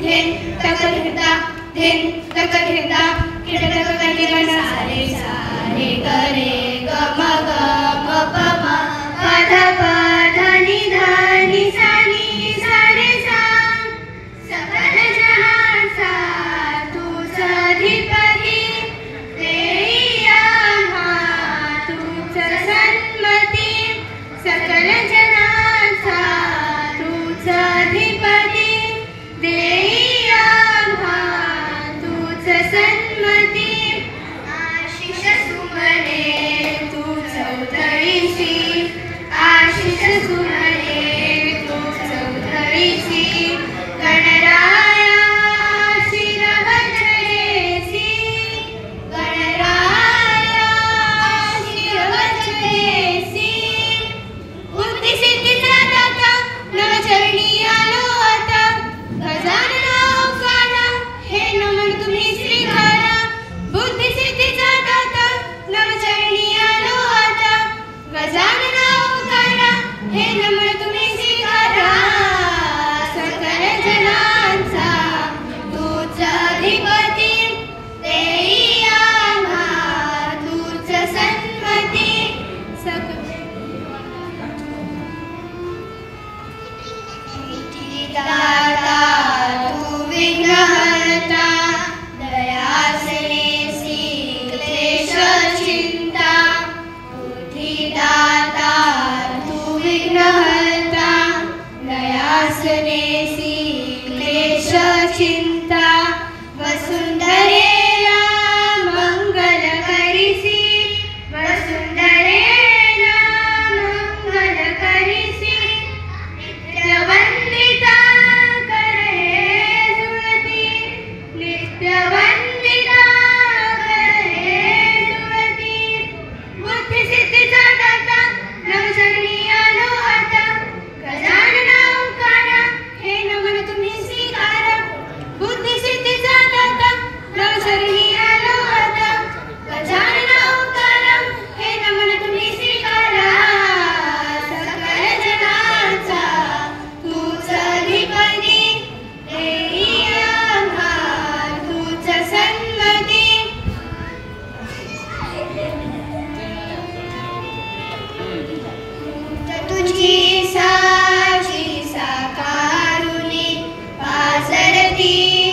धिन तक धिरता धिन तक धिरता किटतक कंदिरा सारे सारे करे ग म प म ध प ध नि ध नि सा नि सा रे सा सकल जहांचा तूच अधिपती देई आम्हा तूच सन्मती सकल जनांचा तूच अधिपती देई आम्हा तूच सन्मती आशिष सुमने तू चौधरीची आशिष सुमने तू चौधरीची गणराया शिरवचनेसी गणराया शिरवचनेसी बुद्धिसिद्धीचा दाता नवचरणी आलो आता गजानना ओंकारा हे नमन तुम्ही स्वीकारा बुद्धिसिद्धीचा दाता नवचरणी आलो आता गजानना ओंकारा हे नमन तुम्ही स्वीकारा सकल जनांचा तूच अधिपती देई आम्हा तूच सन्मती दाता तू विघ्नहर्ता दयासनेसी क्लेश चिंता बुद्धिदाता तू विघ्नहर्ता दयासनेसी क्लेश चिंता वसुंधरेला मंगल करिसी वसुंधरेला मंगल करिसी नित्यवंदिता करे जुळती नित्यवंदिता करे जुळती बुद्धिसिद्धीचा दाता नवचरणी आलो आता गजानना ओंकारा हे नमन तुम्ही स्वीकारा बुद्धिसिद्धीचा दाता नवचरणी आलो आता गजानना ओंकारा हे नमन तुम्ही स्वीकारा सकल जनांचा तूच अधिपती देई आम्हा तूच सन्मती तुझी साची साकारुणी पाझरती